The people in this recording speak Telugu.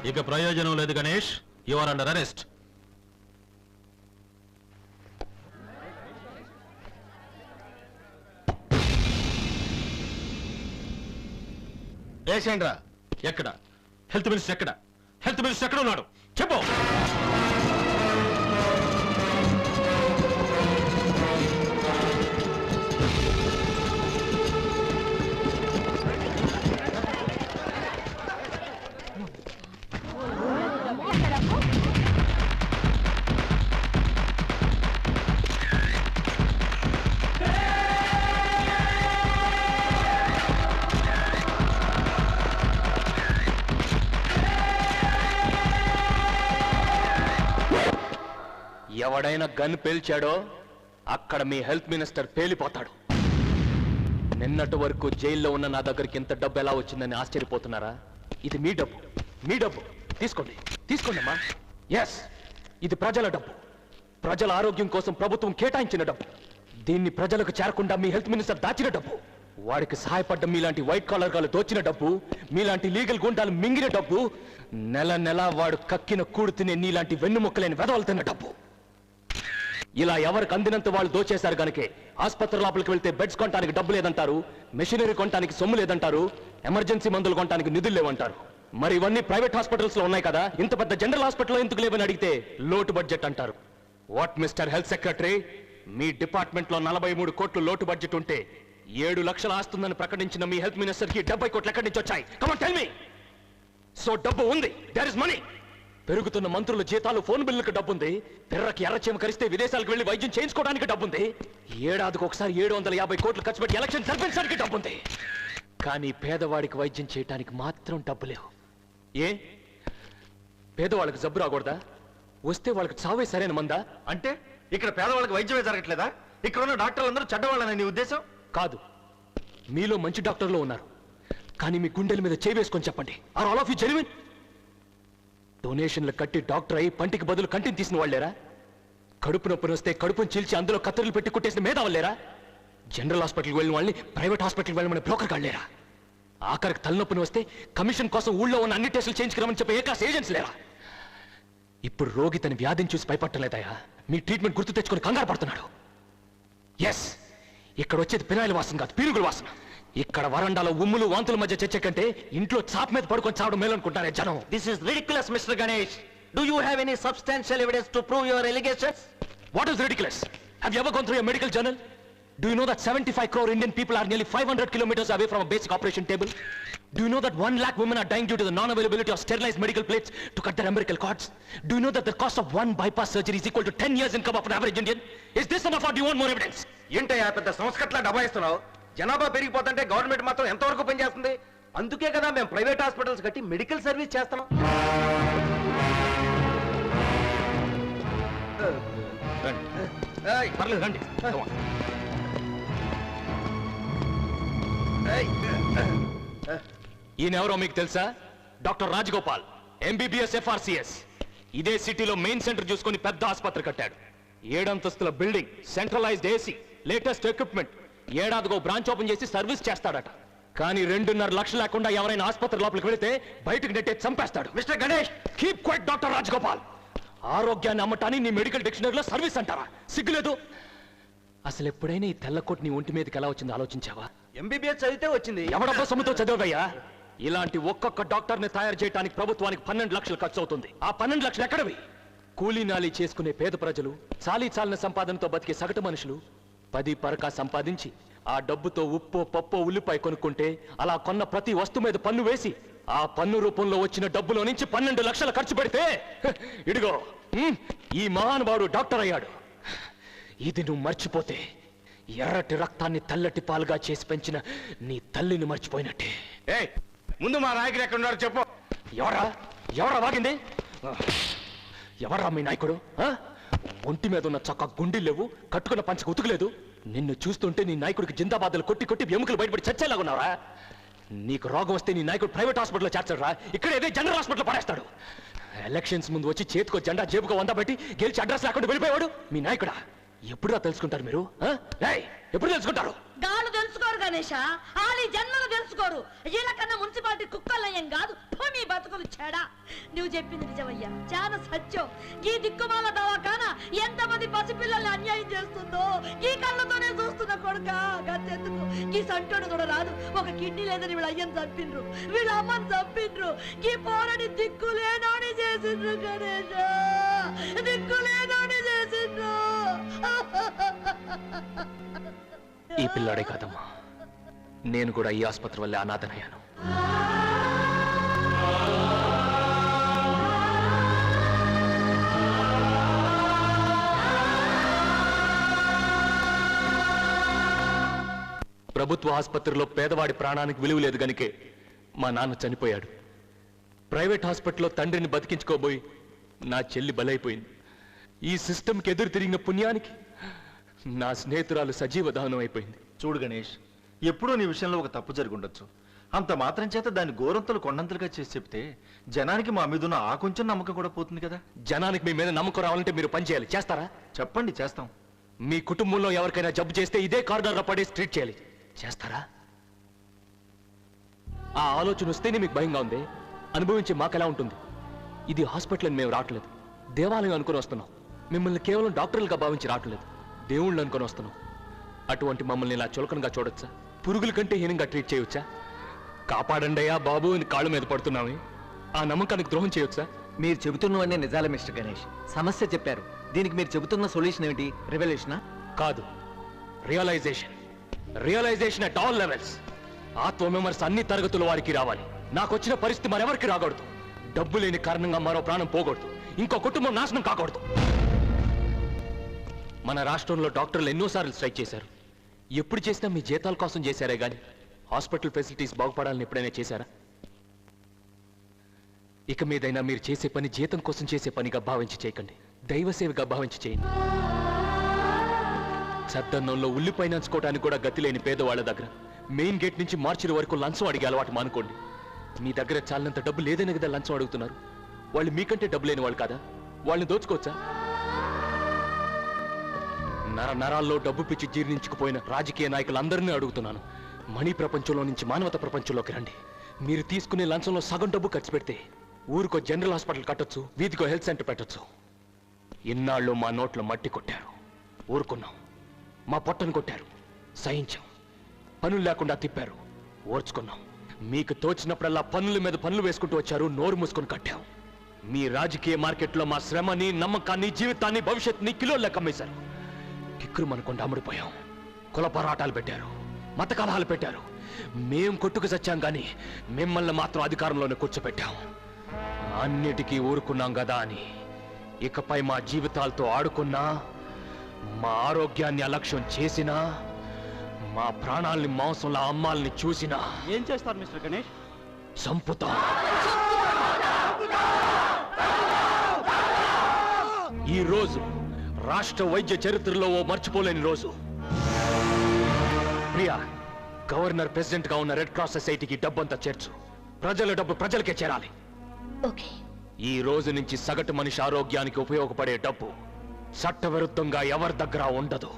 ఇక ప్రయోజనం లేదు Ganesh, you are under arrest. ఏసేంట్రా? ఎక్కడ హెల్త్ మినిస్టర్? ఎక్కడ హెల్త్ మినిస్టర్? ఎక్కడ ఉన్నాడు చెప్పు. ఎవడైనా గన్ పేల్చాడో అక్కడ మీ హెల్త్ మినిస్టర్ పేలిపోతాడు. నిన్నటి వరకు జైల్లో ఉన్న నా దగ్గరికి ఇంత డబ్బు ఎలా వచ్చిందని ఆశ్చర్యపోతున్నారా? ఇది మీ డబ్బు, మీ డబ్బు. తీసుకోండి, తీసుకోండి అమ్మా. ఎస్, ఇది ప్రజల డబ్బు, ప్రజల ఆరోగ్యం కోసం ప్రభుత్వం కేటాయించిన డబ్బు. దీన్ని ప్రజలకు చేరకుండా మీ హెల్త్ మినిస్టర్ దాచిన డబ్బు. వాడికి సహాయపడ్డ మీలాంటి వైట్ కాలర్ గాలు దోచిన డబ్బు, మీలాంటి లీగల్ గుండాలు మింగిన డబ్బు, నెల నెల వాడు కక్కిన కూడు తినే నీలాంటి వెన్నుముక్కలేని వెదవలుతున్న డబ్బు. ఇలా ఎవరికి అందినంత వాళ్ళు దోచేశారు గనుకే ఆసుపత్రి లోపలికి వెళ్తే బెడ్స్ కొనడానికి డబ్బు లేదంటారు, మెషినరీ కొనడానికి సొమ్ము లేదంటారు, ఎమర్జెన్సీ మందులు కొనడానికి నిధులు లేవంటారు. మరి ఇవన్నీ ప్రైవేట్ హాస్పిటల్స్ లో ఉన్నాయి కదా, ఇంత పెద్ద జనరల్ హాస్పిటల్లో ఎందుకు లేవని అడిగితే లోటు బడ్జెట్ అంటారు. What mister health secretary, me department లో 43 కోట్లు లోటు బడ్జెట్ ఉంటే 7 లక్షలు ఆస్తుందని ప్రకటించిన మీ హెల్త్ మినిస్టర్ కి 70 కోట్లు ఎక్కడి నుంచి వచ్చాయి? Come on tell me. So డబ్బు ఉంది, దేర్ ఇస్ మనీ. పెరుగుతున్న మంత్రుల జీతాలు, ఫోన్ బిల్లులకు డబ్బుంది. పిర్రకి ఎర్రచీమ కరిస్తే విదేశాలకు వెళ్లి వైద్యం చేయించుకోవడానికి డబ్బుంది. ఏడాదికి ఒకసారి 750 కోట్లు ఖర్చు పెట్టి ఎలక్షన్ జరిపించడానికి డబ్బుంది. కానీ పేదవాడికి వైద్యం చేయడానికి మాత్రం డబ్బు లేవు. ఏ పేదవాళ్ళకి జబ్బు రాకూడదా? వస్తే వాళ్ళకి చావే సరైన మందా? అంటే ఇక్కడ పేదవాళ్ళకి వైద్యమే జరగట్లేదా? ఇక్కడ ఉన్న డాక్టర్లు అందరూ చెడ్డవాళ్ళని నీ ఉద్దేశం? కాదు, మీలో మంచి డాక్టర్లు ఉన్నారు. కానీ మీ గుండెల మీద చేయి వేసుకొని చెప్పండి, are all of you genuine? డొనేషన్లు కట్టి డాక్టర్ అయి పంటికి బదులు కంటిని తీసిన వాళ్ళేరా? కడుపు నొప్పి వస్తే కడుపును చీల్చి అందులో కత్తెరలు పెట్టి కుట్టేసిన మేధావులేరా? జనరల్ హాస్పిటల్కి వెళ్ళిన వాళ్ళని ప్రైవేట్ హాస్పిటల్కి వెళ్ళమని బ్రోకర్ కాళ్ళేరా? ఆఖరికి తలనొప్పిని వస్తే కమిషన్ కోసం ఊళ్ళో ఉన్న అన్ని టెస్టులు చేయించుకురామని చెప్పే ఏ క్లాస్ ఏజెంట్స్ లేరా? ఇప్పుడు రోగి తన వ్యాధిని చూసి భయపడలేదయా, మీ ట్రీట్మెంట్ గుర్తు తెచ్చుకొని కంగారు పడుతున్నాడు. ఎస్, ఇక్కడ వచ్చేది పినాయిల వాసన కాదు, పీరుగుల వాసన. ఇక్కడ వరండాలో ఉమ్ములు వాంతుల మధ్య చర్చ కంటే ఇంట్లో చాప్ మీద పడుకొని చావడం మేలనుకుంటారే జనం. This is ridiculous, Mr. Ganesh. Do you have any substantial evidence to prove your allegations? What is ridiculous? Have you ever gone through a medical journal? Do you know that 75 crore Indian people are nearly 500 kilometers away from a basic operation table? Do you know that 1 lakh women are dying due to the non-availability of sterilized medical plates to cut their umbilical cords? Do you know that the cost of 1 bypass surgery is equal to 10 years income of an average Indian? Is this enough or do you want more evidence? ఏంటయ్యా పెద్ద సంస్కట్లా డబాయిస్తున్నావు? జనాభా పెరిగిపోతుంటే గవర్నమెంట్ మాత్రం ఎంతవరకు పనిచేస్తుంది? అందుకే కదా మేము ప్రైవేట్ హాస్పిటల్స్ కట్టి మెడికల్ సర్వీస్ చేస్తున్నాం. పర్లేదు రండి. ఈయనెవరో మీకు తెలుసా? Doctor Rajagopal, MBBS FRCS. ఇదే సిటీలో మెయిన్ సెంటర్ చూసుకుని పెద్ద ఆసుపత్రి కట్టాడు. 7 అంతస్తుల building, centralised AC, latest equipment. ఏడాదిగో బ్రాంచ్ ఓపెన్ చేసి సర్వీస్ చేస్తాడట. కానీ 2.5 లక్షలు లేకుండా ఎవరైనా ఆసుపత్రి లోపలికి వెళితే బయటకు నెట్టే చంపేస్తాడు. Mister Ganesh, keep quiet doctor Rajagopal. ఆరోగ్యాన్ని అమ్మటాన్ని నీ మెడికల్ డిక్షనరీలో సర్వీస్ అంటారా? సిగ్గులేదు? అసలు ఎప్పుడైనా ఈ తెల్లకోట్ నీ ఒంటి మీదకి ఎలా వచ్చిందో ఆలోచించావా? MBBS చదివితే వచ్చింది. ఎవడబ్బా సొమ్ముతో చదవయ్యా? ఇలాంటి ఒక్కొక్క డాక్టర్ని తయారు చేయడానికి ప్రభుత్వానికి 12 లక్షలు ఖర్చు అవుతుంది. ఆ 12 లక్షలు ఎక్కడవి? కూలీ నాలి చేసుకునే పేద ప్రజలు, చాలీ చాలిన సంపాదనతో బతికే సగటు మనుషులు 10 పరకా సంపాదించి ఆ డబ్బుతో ఉప్పో పప్పో ఉల్లిపాయ కొనుక్కుంటే అలా కొన్న ప్రతి వస్తువు మీద పన్ను వేసి ఆ పన్ను రూపంలో వచ్చిన డబ్బులో నుంచి 12 లక్షలు ఖర్చు పెడితే ఇదిగో ఈ మహానుభావుడు డాక్టర్ అయ్యాడు. ఇది నువ్వు మర్చిపోతే ఎర్రటి రక్తాన్ని తెల్లటి పాలుగా చేసి పెంచిన నీ తల్లిని మర్చిపోయినట్టే. ముందు మా నాయకుడు ఎక్కడ ఉన్నారో చెప్పు. ఎవరా వాగింది? ఎవరా మీ నాయకుడు? ఒంటి మీద ఉన్న చక్క గుండెలు లేవు, కట్టుకున్న పంచకు ఉతుకులేదు. నిన్ను చూస్తుంటే నీ నాయకుడికి జిందాబాద్లు కొట్టి కొట్టి ఎముకలు బయటపడి చచ్చేలాగున్నారా? నీకు రోగం వస్తే నీ నాయకుడు ప్రైవేట్ హాస్పిటల్లో చేర్చడరా? ఇక్కడ ఏదే జనరల్ హాస్పిటల్లో పడేస్తాడు. ఎలక్షన్స్ ముందు వచ్చి చేతికో జెండా జేబుకో 100 పెట్టి గెలిచి అడ్రస్ లేకుండా వెళ్ళిపోయాడు మీ నాయకుడా? ఎప్పుడురా తెలుసుకుంటారు మీరు ఆ? ఏయ్, ఎప్పుడు తెలుసుకుంటారు? గాళ్ళు తెలుసుకోరు గణేష, ఆలి జన్మలు తెలుసుకోరు. వీళ్ళకన్నా మున్సిపాలిటీ కుక్కలయ్యం కాదు. మీ బతుకులు చెడా. నువ్వు చెప్పింది నిజమయ్యా, చాలా సత్యం. ఈ దిక్కుమాల దవాఖానా ఎంతమంది పసిపిల్లల్ని అన్యాయం చేస్తుందో ఈ కళ్ళతోనే చూస్తున్న కొడుక. గంతెందుకు ఈ సంటోడు కూడా రాదు. ఒక కిడ్నీ లేదని వీళ్ళ అయ్యని చంపిండ్రు, వీళ్ళ అమ్మని చంపిండ్రు. ఈ పోరని దిక్కులేనోని చేసిండ్రు గణేష, దిక్కులేనోని చేసిండ్రు. ఈ పిల్లాడే కాదమ్మా, నేను కూడా ఈ ఆసుపత్రి వల్లే అనాథనయ్యాను. ప్రభుత్వ ఆసుపత్రిలో పేదవాడి ప్రాణానికి విలువ లేదు గనుకే మా నాన్న చనిపోయాడు. ప్రైవేట్ హాస్పిటల్లో తండ్రిని బతికించుకోబోయి నా చెల్లి బలైపోయింది. ఈ సిస్టమ్కి ఎదురు తిరిగిన పుణ్యానికి నా స్నేహితురాలు సజీవ దహనం అయిపోయింది. చూడు గణేష్, ఎప్పుడో నీ విషయంలో ఒక తప్పు జరిగి ఉండొచ్చు. అంత మాత్రం చేత దాన్ని గోరంతలు కొండంతలుగా చేసి చెప్తే జనానికి మా మీద ఉన్న ఆ కొంచెం నమ్మకం కూడా పోతుంది కదా. జనానికి మీ మీద నమ్మకం రావాలంటే మీరు పని చేయాలి. చేస్తారా? చెప్పండి, చేస్తాం. మీ కుటుంబంలో ఎవరికైనా జబ్బు చేస్తే ఇదే కారిడార్లో పడేసి ట్రీట్ చేయాలి. చేస్తారా? ఆ ఆలోచన వస్తేనే మీకు భయంగా ఉంది. అనుభవించి మాకెలా ఉంటుంది? ఇది హాస్పిటల్ అని మేము రావట్లేదు, దేవాలయం అనుకుని వస్తున్నాం. మిమ్మల్ని కేవలం డాక్టర్లుగా భావించి రావట్లేదు, దేవుళ్ళు అనుకుని వస్తున్నాం. అటువంటి మమ్మల్ని ఇలా చులకనగా చూడొచ్చా? పురుగుల కంటే హీనంగా ట్రీట్ చేయొచ్చా? కాపాడండి అయ్యా బాబు అని కాళ్ళ మీద పడుతున్నామే, ఆ నమ్మకానికి ద్రోహం చేయొచ్చా? మీరు చెబుతున్నవన్నీ నిజాలే మిస్టర్ గణేష్. సమస్య చెప్పారు, దీనికి మీరు చెబుతున్న సొల్యూషన్ ఏమిటి? రెవల్యూషనా? కాదు, realisation. Realisation at all levels. ఆత్మవిమర్శ అన్ని తరగతుల వారికి రావాలి. నాకు వచ్చిన పరిస్థితి మరెవరికి రాకూడదు. డబ్బు లేని కారణంగా మరో ప్రాణం పోకూడదు, ఇంకో కుటుంబం నాశనం కాకూడదు. మన రాష్ట్రంలో డాక్టర్లు ఎన్నోసార్లు స్ట్రైక్ చేశారు. ఎప్పుడు చేసినా మీ జీతాల కోసం చేశారే గాని హాస్పిటల్ ఫెసిలిటీస్ బాగుపడాలని ఎప్పుడైనా చేశారా? ఇక మీదైనా మీరు చేసే పని జీతం కోసం చేసే పనిగా భావించి చేయకండి, దైవసేవగా భావించి చేయండి. సద్దన్నంలో ఉల్లిపై నంచుకోవడానికి కూడా గతి లేని పేదవాళ్ల దగ్గర మెయిన్ గేట్ నుంచి మార్చిల వరకు లంచం అడిగే అలవాటు మానుకోండి. మీ దగ్గర చాలినంత డబ్బు లేదనే కదా లంచం అడుగుతున్నారు. వాళ్ళు మీకంటే డబ్బు లేని వాళ్ళు కాదా? వాళ్ళని దోచుకోవచ్చా? నరాల్లో డబ్బు పిచ్చి జీర్ణించుకుపోయిన రాజకీయ నాయకులందరినీ అడుగుతున్నాను, మనీ ప్రపంచంలో నుంచి మానవత ప్రపంచంలోకి రండి. మీరు తీసుకునే లంచంలో సగం డబ్బు ఖర్చు పెడితే ఊరికో జనరల్ హాస్పిటల్ కట్టొచ్చు, వీధికో హెల్త్ సెంటర్ పెట్టొచ్చు. ఇన్నాళ్ళు మా నోట్లో మట్టి కొట్టారు, ఊరుకున్నాం. మా పొట్టను కొట్టారు, సహించాం. పనులు లేకుండా తిప్పారు, ఓర్చుకున్నాం. మీకు తోచినప్పుడల్లా పన్నుల మీద పన్నులు వేసుకుంటూ వచ్చారు, నోరు మూసుకొని కట్టాం. మీ రాజకీయ మార్కెట్లో మా శ్రమని, నమ్మకాన్ని, జీవితాన్ని, భవిష్యత్తుని కిలోలు లెక్క అమ్మేశారు. కిక్కురు మనకుండా అమ్ముడిపోయాం. కుల పోరాటాలు పెట్టారు, మత కలహాలు పెట్టారు. మేం కొట్టుకు చచ్చాం కానీ మిమ్మల్ని మాత్రం అధికారంలోనే కూర్చోపెట్టాం. అన్నిటికీ ఊరుకున్నాం కదా అని ఇకపై మా జీవితాలతో ఆడుకున్నా, మా ఆరోగ్యాన్ని అలక్ష్యం చేసినా, మా ప్రాణాల్ని మాంసంలో అమ్మాలని చూసినా ఏం చేస్తారు మిస్టర్ గణేష్? చంపుతాం. ఈ రోజు రాష్ట్ర వైద్య చరిత్రలో ఓ మర్చిపోలేని రోజు. ప్రియా, గవర్నర్ ప్రెసిడెంట్ గా ఉన్న రెడ్ క్రాస్ సొసైటీకి డబ్బంతా చేర్చు. ప్రజల డబ్బు ప్రజలకే చేరాలి. ఓకే. ఈ రోజు నుంచి సగటు మనిషి ఆరోగ్యానికి ఉపయోగపడే డబ్బు చట్టవిరుద్ధంగా ఎవరి దగ్గర ఉండదు.